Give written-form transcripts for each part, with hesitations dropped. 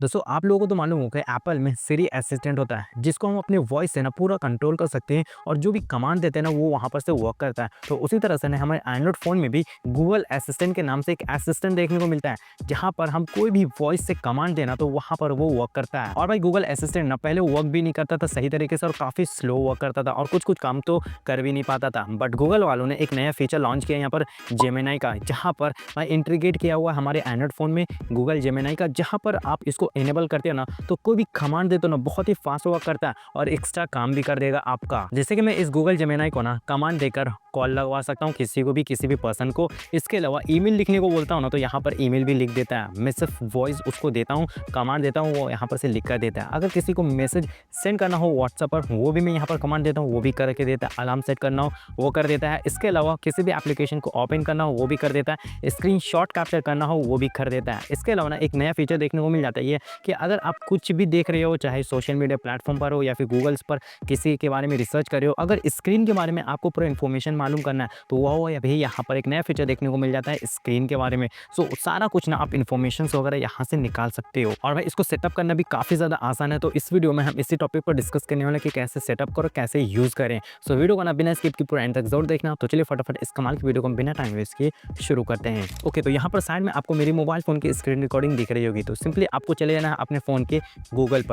दोस्तों आप लोगों को तो मालूम होगा एप्पल में सिरी असिस्टेंट होता है जिसको हम अपने वॉइस से ना पूरा कंट्रोल कर सकते हैं और जो भी कमांड देते हैं ना वो वहाँ पर से वर्क करता है। तो उसी तरह से ना हमारे एंड्रॉइड फ़ोन में भी गूगल असिस्टेंट के नाम से एक असिस्टेंट देखने को मिलता है जहाँ पर हम कोई भी वॉइस से कमांड देना तो वहाँ पर वो वर्क करता है। और भाई गूगल असिस्टेंट ना पहले वर्क भी नहीं करता था सही तरीके से और काफ़ी स्लो वर्क करता था और कुछ कुछ काम तो कर भी नहीं पाता था। बट गूगल वालों ने एक नया फीचर लॉन्च किया यहाँ पर जेमिनाई का, जहाँ पर भाई इंटीग्रेट किया हुआ है हमारे एंड्रॉइड फ़ोन में गूगल जेमिनाई का, जहाँ पर आप इसको इनेबल करते हो ना तो कोई भी कमांड दे तो ना बहुत ही फास्ट वर्क करता है और एक्स्ट्रा काम भी कर देगा आपका। जैसे कि मैं इस गूगल जेमिनाई को ना कमांड देकर कॉल लगवा सकता हूँ किसी को भी, किसी भी पर्सन को। इसके अलावा ईमेल लिखने को बोलता हूँ ना तो यहाँ पर ईमेल भी लिख देता है। मैं सिर्फ वॉइस उसको देता हूँ, कमांड देता हूँ, वो यहाँ पर से लिख कर देता है। अगर किसी को मैसेज सेंड करना हो व्हाट्सएप पर वो भी मैं यहाँ पर कमांड देता हूँ, वो भी करके देता है। अलार्म सेट करना हो वो कर देता है। इसके अलावा किसी भी एप्लीकेशन को ओपन करना हो वो भी कर देता है। स्क्रीनशॉट कैप्चर करना हो वो भी कर देता है। इसके अलावा ना एक नया फीचर देखने को मिल जाता है ये कि अगर आप कुछ भी देख रहे हो, चाहे सोशल मीडिया प्लेटफॉर्म पर हो या फिर गूगल्स पर किसी के बारे में रिसर्च कर रहे हो, अगर स्क्रीन के बारे में आपको पूरा इन्फॉर्मेशन मालूम करना है तो वो या भी यहाँ पर एक नया फीचर देखने को मिल जाता है स्क्रीन के बारे में। सो सारा कुछ ना आप इन्फॉर्मेशन वगैरह यहाँ से निकाल सकते हो। और भाई इसको सेटअप करना भी काफ़ी ज़्यादा आसान है। तो इस वीडियो में हम इसी टॉपिक पर डिस्कस करने वाले कि कैसे सेटअप करो, कैसे यूज़ करें। सो वीडियो को ना बिना स्किप की पूरा एंड तक जरूर देखना। तो चलिए फटाफट इस कमाल की वीडियो को बिना टाइम वेस्ट किए शुरू करते हैं। ओके, तो यहाँ पर साइड में आपको मेरी मोबाइल फ़ोन की स्क्रीन रिकॉर्डिंग दिख रही होगी। तो सिंपली आपको चले जाना है अपने फ़ोन के गूगल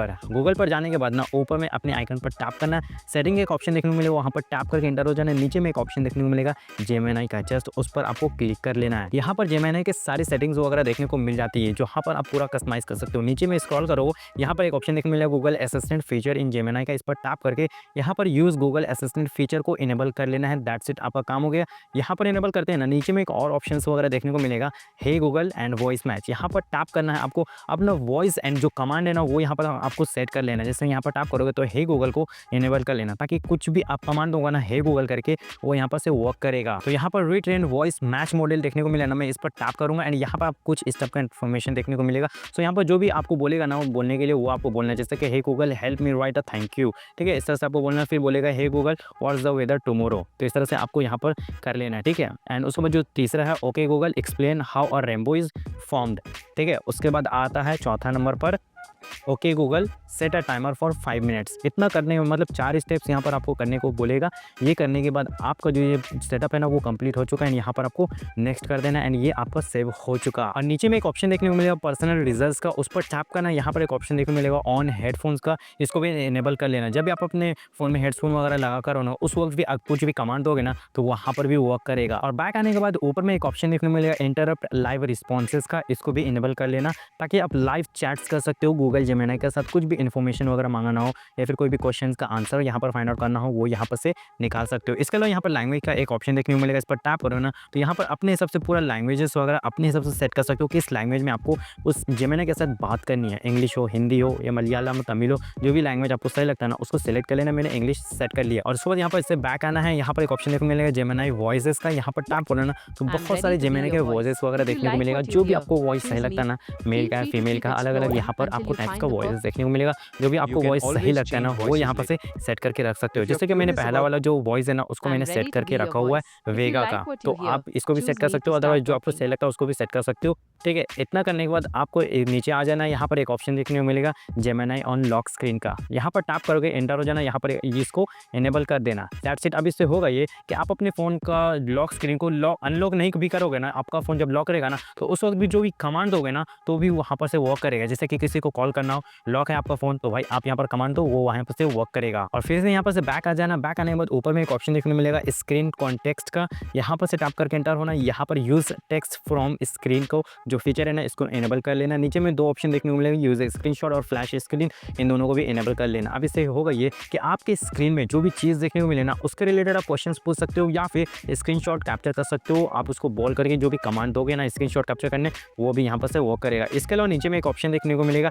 पर जाने के बाद ना ऊपर में अपने आइकन पर टैप करना है। सेटिंग एक ऑप्शन देखने को मिलेगा, वहाँ पर टैप करके एंटर हो जाना है। नीचे में एक ऑप्शन देखने को मिलेगा जेमिनी का, जस्ट उस पर आपको क्लिक कर लेना है। यहाँ पर जेमिनी के सारी सेटिंग्स वगैरह देखने को मिल जाती है, जहाँ पर आप पूरा कस्टमाइज कर सकते हो। नीचे में स्क्रॉल करो, यहाँ पर एक ऑप्शन देखने को मिलेगा Google assistant feature in Gemini का। इस पर टैप करके यहाँ पर यूज गूगल असिस्टेंट फीचर को इनेबल कर लेना है। दैट्स इट, आपका काम हो गया। यहाँ पर इनेबल करते हैं ना, नीचे में एक और ऑप्शन वगैरह देखने को मिलेगा हे गूगल एंड वॉइस मैच। यहाँ पर टैप करना है आपको, अपना वॉइस एंड जो कमांड है ना वो यहाँ पर आपको सेट कर लेना है। जैसे यहाँ पर टैप करोगे तो हे गूगल को इनेबल कर लेना, ताकि कुछ भी आप कमांड होगा ना हे गूगल करके वो यहाँ पर से वर्क करेगा। तो यहाँ पर रिट्रेन वॉइस मैच मॉडल देखने को मिलेगा ना, मैं इस पर टैप करूंगा एंड यहाँ पर आप कुछ इस टाइप का इन्फॉर्मेशन देखने को मिलेगा। सो यहाँ पर जो भी आपको बोलेगा ना वो बोलने के लिए वो आपको बोलना है, जैसे कि hey Google help me write a thank you. ठीक है, इस तरह से आपको बोलना है। फिर बोलेगा hey Google what's the weather tomorrow, तो इस तरह से आपको यहाँ पर कर लेना है। ठीक है, एंड उसके बाद जो तीसरा है okay Google explain how a rainbow is formed. ठीक है, उसके बाद आता है चौथा नंबर पर okay Google set a timer for 5 minutes. इतना करने में मतलब 4 स्टेप्स यहाँ पर आपको करने को बोलेगा। ये करने के बाद आपका जो ये सेटअप है ना वो कंप्लीट हो चुका है। यहाँ पर आपको नेक्स्ट कर देना एंड ये आपका सेव हो चुका। और नीचे में एक ऑप्शन देखने को मिलेगा पर्सनल रिजल्ट्स का, उस पर टैप करना। यहाँ पर एक ऑप्शन देखने को मिलेगा ऑन हेडफोन्स का, इसको भी इनेबल कर लेना। जब भी आप अपने फ़ोन में हेडफोन वगैरह लगा कर हो ना उस वक्त भी आप कुछ भी कमांड दोगे ना तो वहाँ पर भी वर्क करेगा। और बैक आने के बाद ऊपर में एक ऑप्शन देखने को मिलेगा इंटरप्ट लाइव रिस्पॉन्सेज का, इसको भी इनेबल कर लेना ताकि आप लाइव चैट्स कर सकते हो गूगल जेमिनी के साथ। कुछ भी इन्फॉर्मेशन वगैरह मांगना हो या फिर कोई भी क्वेश्चन का आंसर यहाँ पर फाइंड आउट करना हो वो यहाँ पर से निकाल सकते हो। इसके अलावा यहाँ पर लैंग्वेज का एक ऑप्शन देखने को मिलेगा, इस पर टैप करो ना तो यहाँ पर अपने हिसाब से पूरा लैंग्वेजेस वगैरह अपने हिसाब से सेट कर सकते हो कि इस लैंग्वेज में आपको उस जेमिनी के साथ बात करनी है। इंग्लिश हो, हिंदी हो या मलयालम, तमिल हो, जो भी लैंग्वेज आपको सही लगता है ना उसको सेलेक्ट कर लेना। मैंने इंग्लिश सेट कर लिया और उसके बाद यहाँ पर इससे बैक आना है। यहाँ पर एक ऑप्शन देखने को मिलेगा जेमिनी वॉइसेस का, यहाँ पर टैप करो ना तो I'm बहुत ready सारे to be जेमिनी के your voice. वॉइसेस वगैरह If you देखने को like मिलेगा। what you जो भी hear, आपको वॉइस सही choose लगता है me. ना, मेल Feel का है, free to फीमेल keep का, अलग अलग exploring यहाँ पर until आपको you टाइप्स का find the वॉइस perfect देखने को मिलेगा। जो भी You आपको can वॉइस सही always लगता है ना change वो voices यहाँ पर से later. सेट करके रख सकते हो। If you're जैसे कि मैंने curious पहला about वाला जो वॉइस है ना उसको I'm मैंने सेट ready to करके be your रखा हुआ voice. है If you वेगा like का, what तो you hear, आप इसको भी सेट choose कर me सकते to हो। start अदरवाइज जो आपको talking. सही लगता है उसको भी सेट कर सकते हो। ठीक है, इतना करने के बाद आपको नीचे आ जाना है। यहाँ पर एक ऑप्शन देखने को मिलेगा जेमिनी ऑन लॉक स्क्रीन का, यहाँ पर टैप करोगे एंटर हो जाना। यहाँ पर इसको इनेबल कर देना। That's it. अब इससे होगा ये कि आप अपने फ़ोन का लॉक स्क्रीन को लॉक अनलॉक नहीं भी करोगे ना, आपका फ़ोन जब लॉक रहेगा ना तो उस वक्त भी जो भी कमांड दोगे ना तो भी वहाँ पर से वर्क करेगा। जैसे कि किसी को कॉल करना हो, लॉक है आपका फ़ोन, तो भाई आप यहाँ पर कमांड दो वो वहाँ पर से वर्क करेगा। और फिर से यहाँ पर से बैक आ जाना। बैक आने के बाद ऊपर में एक ऑप्शन देखने को मिलेगा स्क्रीन कॉन्टेक्स्ट का, यहाँ पर से टैप करके एंटर होना। यहाँ पर यूज़ टेक्स्ट फ्रॉम स्क्रीन को जो फीचर है ना इसको इनेबल कर लेना। नीचे में 2 ऑप्शन देखने को मिलेगा यूज़ स्क्रीनशॉट और फ्लैश स्क्रीन, इन दोनों को भी इनेबल कर लेना। अब इससे होगा ये कि आपके स्क्रीन में जो भी चीज़ देखने को मिले ना उसके रिलेटेड आप क्वेश्चंस पूछ सकते हो या फिर स्क्रीनशॉट कैप्चर कर सकते हो। आप उसको बॉल करके जो भी कमांड दोगे ना स्क्रीनशॉट कैप्चर करने वो भी यहाँ पर से वर्क करेगा। इसके अलावा नीचे में एक ऑप्शन देखने को मिलेगा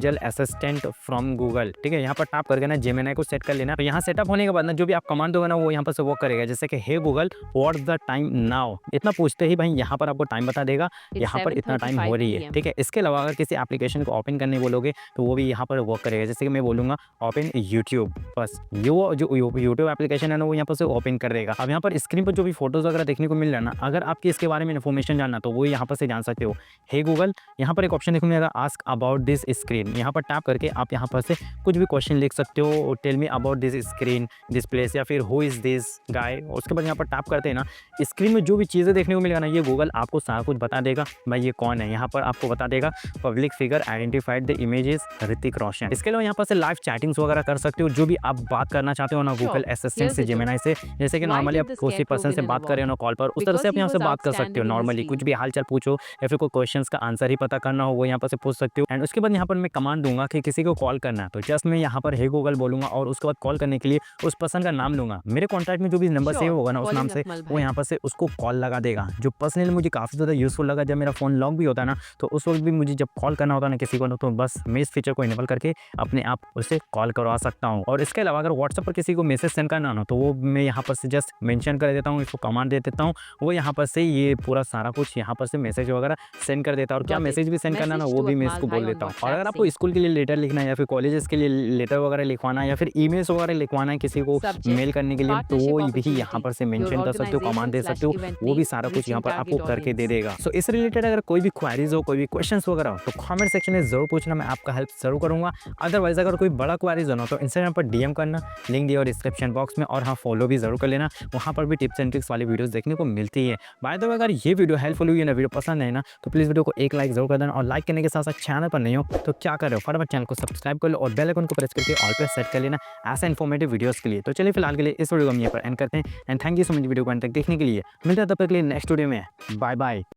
वर्चुअल असिस्टेंट फ्रॉम गूगल, ठीक है। यहाँ पर टैप करके ना जेमिनी को सेट कर लेना। तो यहाँ सेटअप होने के बाद ना जो भी आप कमांड दोगे ना वो यहाँ पर से वर्क करेगा। जैसे कि hey Google what's the time now, इतना पूछते ही भाई यहाँ पर आपको टाइम बता देगा, यहाँ पर इतना टाइम हो रही है, ठीक है। इसके अलावा अगर किसी एप्लीकेशन को ओपन करने बोलोगे तो वो भी यहाँ पर वर्क करेगा। जैसे कि मैं बोलूँगा ओपन यूट्यूब, बस ये वो जो यूट्यूब एप्लीकेशन है ना वो यहाँ पर से ओपन कर देगा। अब यहाँ पर स्क्रीन पर जो भी फोटोज वगैरह देखने को मिल रहा है ना, अगर आपकी इसके बारे में इन्फॉर्मेशन जानना तो वो यहाँ पर से जान सकते हो। हे गूगल, यहाँ पर एक ऑप्शन देखने मिलेगा आस्क अबाउट दिस स्क्रीन, यहाँ पर टैप करके आप यहाँ पर से कुछ भी क्वेश्चन लिख सकते हो। Tell me about this screen, this place, या फिर हु इज़ दिस गाय। उसके बाद यहाँ पर टैप करते हैं ना, स्क्रीन में जो भी चीज़ें देखने को मिलेगा ना ये गूगल आपको सारा कुछ बता देगा। भाई ये कौन है, यहाँ पर आपको बता देगा public figure identified the images Hrithik Roshan. इसके अलावा यहाँ पर से लाइव चैटिंग्स वगैरह कर सकते हो, जो भी आप बात करना चाहते हो ना गूगल असिस्टेंट से, जेमिनी से। जैसे कि नॉर्मली आप किसी पर्सन से बात कर रहे हो ना कॉल पर, उस तरह से आप यहाँ से बात कर सकते हो। नॉर्मली कुछ भी हालचाल पूछो या फिर कोई क्वेश्चंस का आंसर ही पता करना हो वो यहाँ पर से पूछ सकते हो। एंड उसके बाद यहाँ पर मैं कमांड दूंगा कि किसी को कॉल करना है तो जस्ट मैं यहाँ पर हे गूगल बोलूंगा और उसके बाद कॉल करने के लिए उस पर्सन का नाम लूंगा। मेरे कॉन्टैक्ट में जो भी नंबर सेव होगा ना उस नाम से वो यहाँ पर से उसको कॉल लगा देगा, जो पर्सनली मुझे काफ़ी ज़्यादा यूजफुल लगा। जब मेरा फ़ोन लॉक भी होता है ना तो उस वक्त भी मुझे जब कॉल करना होता है ना किसी को, तो बस मैं इस फीचर को इनेबल करके अपने आप उससे कॉल करवा सकता हूँ। और इसके अलावा अगर व्हाट्सएप पर किसी को मैसेज सेंड करना हो तो वो मैं यहाँ पर से जस्ट मेंशन कर देता हूँ, इसको कमांड दे देता हूँ, वो यहाँ पर से ये पूरा सारा कुछ यहाँ पर से मैसेज वगैरह सेंड कर देता है। और क्या मैसेज भी सेंड करना ना वो भी मैं इसको बोल देता हूँ। और अगर आपको स्कूल के लिए लेटर लिखना है या फिर कॉलेजेस के लिए लेटर वगैरह लिखवाना है या फिर ईमेल्स वगैरह लिखवाना है किसी को मेल करने के लिए, तो वो भी यहाँ पर से मेंशन कर सकते हो, कमांड दे सकते हो, वो भी सारा कुछ यहाँ पर आपको करके दे देगा। सो इस रिलेटेड अगर कोई भी क्वेरीज हो, कोई भी क्वेश्चंस वगैरह हो तो कमेंट सेक्शन में जरूर पूछना, मैं आपका हेल्प जरूर करूंगा। अदरवाइज अगर कोई बड़ा क्वेरीज हो तो इंस्टाग्राम पर डीएम करना, लिंक दिया और डिस्क्रिप्शन बॉक्स में। और हाँ, फॉलो भी जरूर कर लेना, वहाँ पर भी टिप्स एंड ट्रिक्स वाली वीडियोस देखने को मिलती है। बाय द वे अगर ये वीडियो हेल्पफुल हुई है ना, वीडियो पसंद है ना, तो प्लीज़ वीडियो को एक लाइक जरूर कर देना। और लाइक करने के साथ साथ चैनल पर नहीं हो तो क्या कर रहे हो, फटाफट चैनल को सब्सक्राइब कर लो और बेल आइकन को प्रेस करके ऑल पे सेट कर लेना ऐसे इन्फॉर्मेटिव वीडियोस के लिए। तो चलिए फिलहाल के लिए इस वीडियो को हम यहाँ पर एंड करते हैं। And thank you so much video को एंड तक देखने के लिए। मिलता है तब तक के लिए नेक्स्ट वीडियो में। Bye bye.